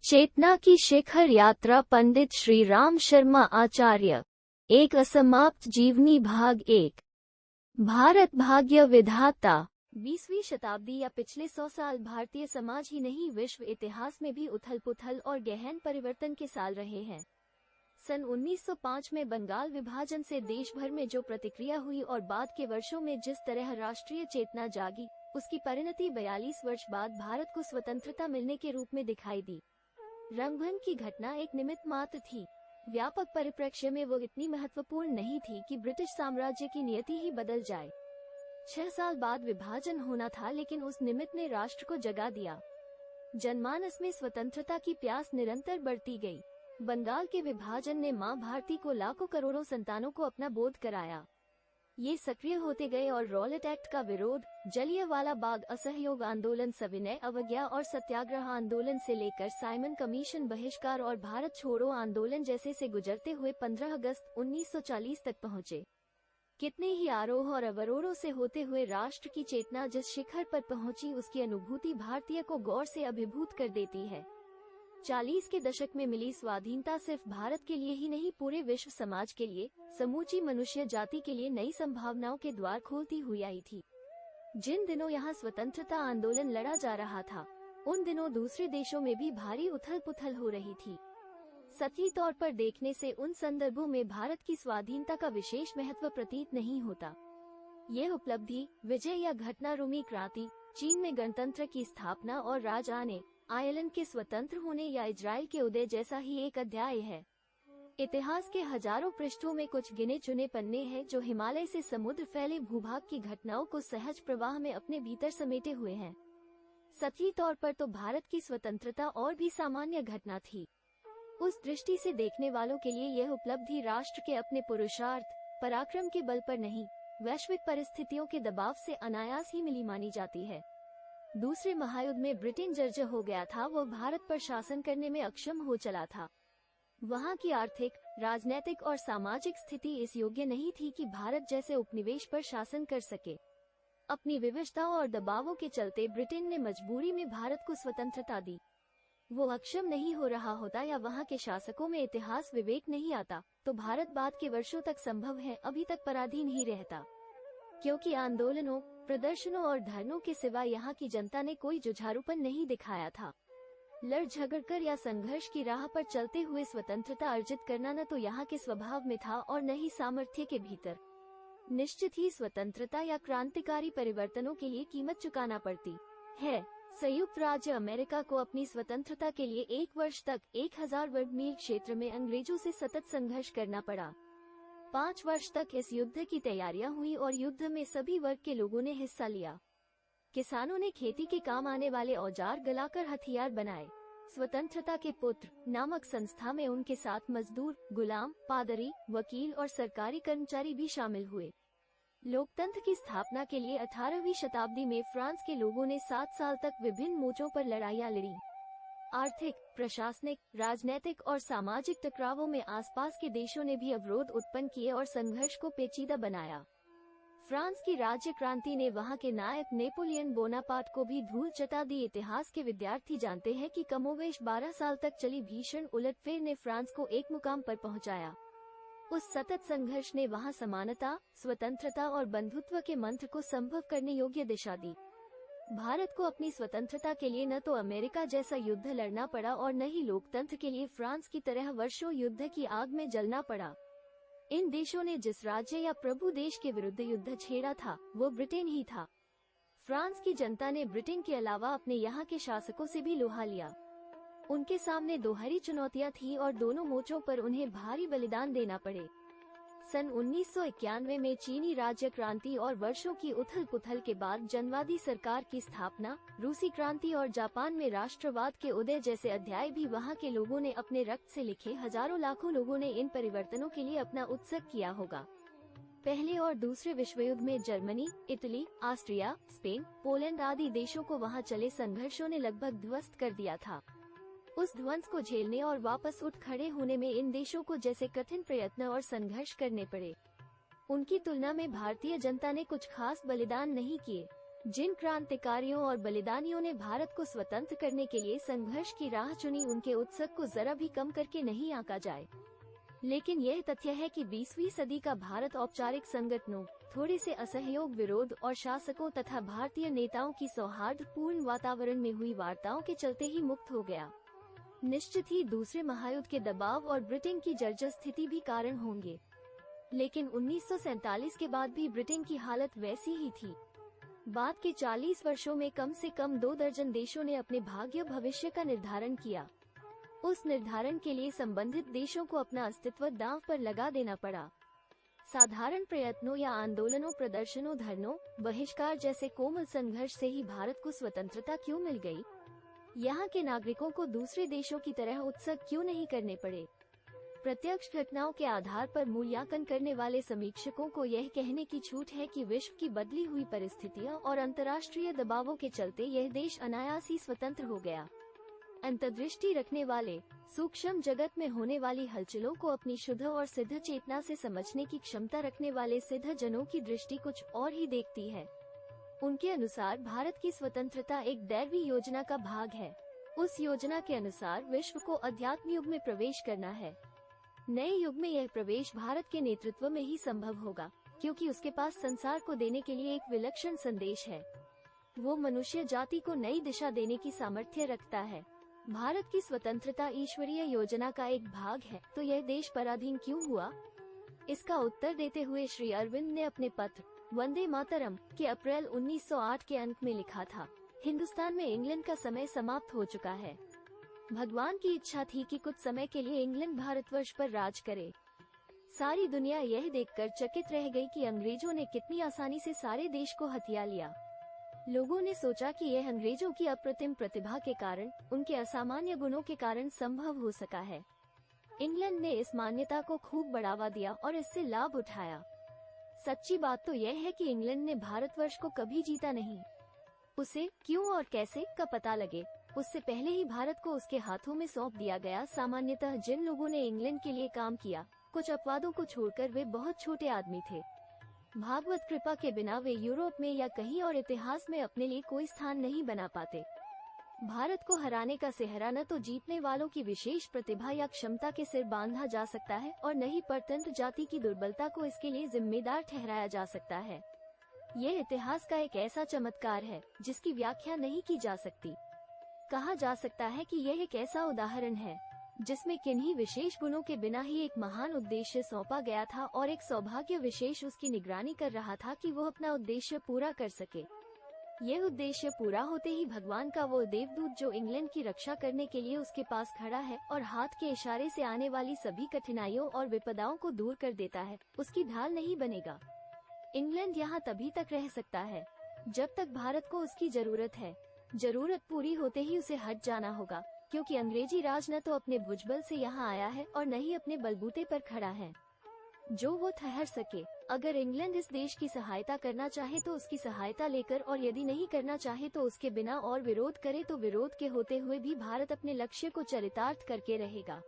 चेतना की शिखर यात्रा पंडित श्री राम शर्मा आचार्य। एक असमाप्त जीवनी भाग 1। भारत भाग्य विधाता। 20वीं शताब्दी या पिछले 100 साल भारतीय समाज ही नहीं विश्व इतिहास में भी उथल पुथल और गहन परिवर्तन के साल रहे हैं। सन 1905 में बंगाल विभाजन से देश भर में जो प्रतिक्रिया हुई और बाद के वर्षों में जिस तरह राष्ट्रीय चेतना जागी, उसकी परिणति 42 वर्ष बाद भारत को स्वतंत्रता मिलने के रूप में दिखाई दी। रंगभंग की घटना एक निमित्त मात्र थी। व्यापक परिप्रेक्ष्य में वो इतनी महत्वपूर्ण नहीं थी कि ब्रिटिश साम्राज्य की नियति ही बदल जाए। 6 साल बाद विभाजन होना था, लेकिन उस निमित्त ने राष्ट्र को जगा दिया। जनमानस में स्वतंत्रता की प्यास निरंतर बढ़ती गई। बंगाल के विभाजन ने मां भारती को लाखों करोड़ों संतानों को अपना बोध कराया। ये सक्रिय होते गए और रॉलेट एक्ट का विरोध, जलियांवाला बाग असहयोग आंदोलन, सविनय अवज्ञा और सत्याग्रह आंदोलन से लेकर साइमन कमीशन बहिष्कार और भारत छोड़ो आंदोलन जैसे से गुजरते हुए 15 अगस्त 1940 तक पहुँचे। कितने ही आरोह और अवरोधों से होते हुए राष्ट्र की चेतना जिस शिखर पर पहुंची, उसकी अनुभूति भारतीय को गौर से अभिभूत कर देती है। 40 के दशक में मिली स्वाधीनता सिर्फ भारत के लिए ही नहीं, पूरे विश्व समाज के लिए, समूची मनुष्य जाति के लिए नई संभावनाओं के द्वार खोलती हुई आई थी। जिन दिनों यहाँ स्वतंत्रता आंदोलन लड़ा जा रहा था, उन दिनों दूसरे देशों में भी भारी उथल पुथल हो रही थी। सतही तौर पर देखने से उन संदर्भों में भारत की स्वाधीनता का विशेष महत्व प्रतीत नहीं होता। यह उपलब्धि, विजय या घटना, रोमी क्रांति, चीन में गणतंत्र की स्थापना और राज आने, आयरलैंड के स्वतंत्र होने या इजराइल के उदय जैसा ही एक अध्याय है। इतिहास के हजारों पृष्ठों में कुछ गिने चुने पन्ने हैं जो हिमालय से समुद्र फैले भूभाग की घटनाओं को सहज प्रवाह में अपने भीतर समेटे हुए हैं। सतही तौर पर तो भारत की स्वतंत्रता और भी सामान्य घटना थी। उस दृष्टि से देखने वालों के लिए यह उपलब्धि राष्ट्र के अपने पुरुषार्थ, पराक्रम के बल पर नहीं, वैश्विक परिस्थितियों के दबाव से अनायास ही मिली मानी जाती है। दूसरे महायुद्ध में ब्रिटेन जर्जर हो गया था, वो भारत पर शासन करने में अक्षम हो चला था। वहाँ की आर्थिक, राजनैतिक और सामाजिक स्थिति इस योग्य नहीं थी कि भारत जैसे उपनिवेश पर शासन कर सके। अपनी विवशताओं और दबावों के चलते ब्रिटेन ने मजबूरी में भारत को स्वतंत्रता दी। वो अक्षम नहीं हो रहा होता या वहाँ के शासकों में इतिहास विवेक नहीं आता, तो भारत बाद के वर्षों तक संभव है अभी तक पराधीन ही रहता। क्योंकि आंदोलनों, प्रदर्शनों और धरनों के सिवा यहाँ की जनता ने कोई जुझारूपन नहीं दिखाया था। लड़ झगड़कर या संघर्ष की राह पर चलते हुए स्वतंत्रता अर्जित करना न तो यहाँ के स्वभाव में था और न ही सामर्थ्य के भीतर। निश्चित ही स्वतंत्रता या क्रांतिकारी परिवर्तनों के लिए कीमत चुकाना पड़ती है। संयुक्त राज्य अमेरिका को अपनी स्वतंत्रता के लिए 1 वर्ष तक 1000 वर्ग मील क्षेत्र में अंग्रेजों से सतत संघर्ष करना पड़ा। 5 वर्ष तक इस युद्ध की तैयारियां हुई और युद्ध में सभी वर्ग के लोगों ने हिस्सा लिया। किसानों ने खेती के काम आने वाले औजार गलाकर हथियार बनाए। स्वतंत्रता के पुत्र नामक संस्था में उनके साथ मजदूर, गुलाम, पादरी, वकील और सरकारी कर्मचारी भी शामिल हुए। लोकतंत्र की स्थापना के लिए 18वीं शताब्दी में फ्रांस के लोगों ने 7 साल तक विभिन्न मोर्चों पर लड़ाइयाँ लड़ी। आर्थिक, प्रशासनिक, राजनैतिक और सामाजिक टकरावों में आसपास के देशों ने भी अवरोध उत्पन्न किए और संघर्ष को पेचीदा बनाया। फ्रांस की राज्य क्रांति ने वहां के नायक नेपोलियन बोनापार्ट को भी धूल चटा दी। इतिहास के विद्यार्थी जानते हैं कि कमोवेश 12 साल तक चली भीषण उलटफेर ने फ्रांस को एक मुकाम पर पहुंचाया। उस सतत संघर्ष ने वहां समानता, स्वतंत्रता और बंधुत्व के मंत्र को संभव करने योग्य दिशा दी। भारत को अपनी स्वतंत्रता के लिए न तो अमेरिका जैसा युद्ध लड़ना पड़ा और न ही लोकतंत्र के लिए फ्रांस की तरह वर्षों युद्ध की आग में जलना पड़ा। इन देशों ने जिस राज्य या प्रभु देश के विरुद्ध युद्ध छेड़ा था, वो ब्रिटेन ही था। फ्रांस की जनता ने ब्रिटेन के अलावा अपने यहाँ के शासकों से भी लोहा लिया। उनके सामने दोहरी चुनौतियां थी और दोनों मोर्चों पर उन्हें भारी बलिदान देना पड़े। सन 1991 में चीनी राज्य क्रांति और वर्षों की उथल पुथल के बाद जनवादी सरकार की स्थापना, रूसी क्रांति और जापान में राष्ट्रवाद के उदय जैसे अध्याय भी वहां के लोगों ने अपने रक्त से लिखे। हजारों लाखों लोगों ने इन परिवर्तनों के लिए अपना उत्सर्ग किया होगा। पहले और दूसरे विश्व युद्ध में Germany, Italy, Austria, Spain, Poland आदि देशों को वहां चले संघर्षों ने लगभग ध्वस्त कर दिया था। उस ध्वंस को झेलने और वापस उठ खड़े होने में इन देशों को जैसे कठिन प्रयत्न और संघर्ष करने पड़े, उनकी तुलना में भारतीय जनता ने कुछ खास बलिदान नहीं किए। जिन क्रांतिकारियों और बलिदानियों ने भारत को स्वतंत्र करने के लिए संघर्ष की राह चुनी, उनके उत्सव को जरा भी कम करके नहीं आंका जाए। लेकिन यह तथ्य है कि 20वीं सदी का भारत औपचारिक संगठनों, थोड़े से असहयोग, विरोध और शासकों तथा भारतीय नेताओं की सौहार्दपूर्ण वातावरण में हुई वार्ताओं के चलते ही मुक्त हो गया। निश्चित ही दूसरे महायुद्ध के दबाव और ब्रिटेन की जर्जर स्थिति भी कारण होंगे, लेकिन 1947 के बाद भी ब्रिटेन की हालत वैसी ही थी। बाद के 40 वर्षों में कम से कम 2 दर्जन देशों ने अपने भाग्य भविष्य का निर्धारण किया। उस निर्धारण के लिए संबंधित देशों को अपना अस्तित्व दांव पर लगा देना पड़ा। साधारण प्रयत्नों या आंदोलनों, प्रदर्शनों, धरनों, बहिष्कार जैसे कोमल संघर्ष से ही भारत को स्वतंत्रता क्यों मिल गई? यहाँ के नागरिकों को दूसरे देशों की तरह उत्सव क्यों नहीं करने पड़े? प्रत्यक्ष घटनाओं के आधार पर मूल्यांकन करने वाले समीक्षकों को यह कहने की छूट है कि विश्व की बदली हुई परिस्थितियों और अंतर्राष्ट्रीय दबावों के चलते यह देश अनायास ही स्वतंत्र हो गया। अंतर्दृष्टि रखने वाले सूक्ष्म जगत में होने वाली हलचलों को अपनी शुद्ध और सिद्ध चेतना से समझने की क्षमता रखने वाले सिद्ध जनों की दृष्टि कुछ और ही देखती है। उनके अनुसार भारत की स्वतंत्रता एक दैवी योजना का भाग है। उस योजना के अनुसार विश्व को अध्यात्म युग में प्रवेश करना है। नए युग में यह प्रवेश भारत के नेतृत्व में ही संभव होगा, क्योंकि उसके पास संसार को देने के लिए एक विलक्षण संदेश है। वो मनुष्य जाति को नई दिशा देने की सामर्थ्य रखता है। भारत की स्वतंत्रता ईश्वरीय योजना का एक भाग है, तो यह देश पराधीन क्यों हुआ? इसका उत्तर देते हुए श्री अरविंद ने अपने पत्र वंदे मातरम के अप्रैल 1908 के अंक में लिखा था, हिंदुस्तान में इंग्लैंड का समय समाप्त हो चुका है। भगवान की इच्छा थी कि कुछ समय के लिए इंग्लैंड भारतवर्ष पर राज करे। सारी दुनिया यह देखकर चकित रह गई कि अंग्रेजों ने कितनी आसानी से सारे देश को हथिया लिया। लोगों ने सोचा कि यह अंग्रेजों की अप्रतिम प्रतिभा के कारण, उनके असामान्य गुणों के कारण संभव हो सका है। इंग्लैंड ने इस मान्यता को खूब बढ़ावा दिया और इससे लाभ उठाया। सच्ची बात तो यह है कि इंग्लैंड ने भारतवर्ष को कभी जीता नहीं। उसे क्यों और कैसे का पता लगे, उससे पहले ही भारत को उसके हाथों में सौंप दिया गया। सामान्यतः जिन लोगों ने इंग्लैंड के लिए काम किया, कुछ अपवादों को छोड़कर वे बहुत छोटे आदमी थे। भागवत कृपा के बिना वे यूरोप में या कहीं और इतिहास में अपने लिए कोई स्थान नहीं बना पाते। भारत को हराने का सेहरा न तो जीतने वालों की विशेष प्रतिभा या क्षमता के सिर बांधा जा सकता है और न ही परतंत्र जाति की दुर्बलता को इसके लिए जिम्मेदार ठहराया जा सकता है। यह इतिहास का एक ऐसा चमत्कार है जिसकी व्याख्या नहीं की जा सकती। कहा जा सकता है कि यह एक ऐसा उदाहरण है जिसमें किन्हीं विशेष गुणों के बिना ही एक महान उद्देश्य सौंपा गया था और एक सौभाग्य विशेष उसकी निगरानी कर रहा था कि वो अपना उद्देश्य पूरा कर सके। यह उद्देश्य पूरा होते ही भगवान का वो देवदूत जो इंग्लैंड की रक्षा करने के लिए उसके पास खड़ा है और हाथ के इशारे से आने वाली सभी कठिनाइयों और विपदाओं को दूर कर देता है, उसकी ढाल नहीं बनेगा। इंग्लैंड यहाँ तभी तक रह सकता है जब तक भारत को उसकी जरूरत है। जरूरत पूरी होते ही उसे हट जाना होगा, क्योंकि अंग्रेजी राज न तो अपने भुजबल से यहाँ आया है और न ही अपने बलबूते पर खड़ा है जो वो ठहर सके। अगर इंग्लैंड इस देश की सहायता करना चाहे तो उसकी सहायता लेकर, और यदि नहीं करना चाहे तो उसके बिना और विरोध करे, तो विरोध के होते हुए भी भारत अपने लक्ष्य को चरितार्थ करके रहेगा।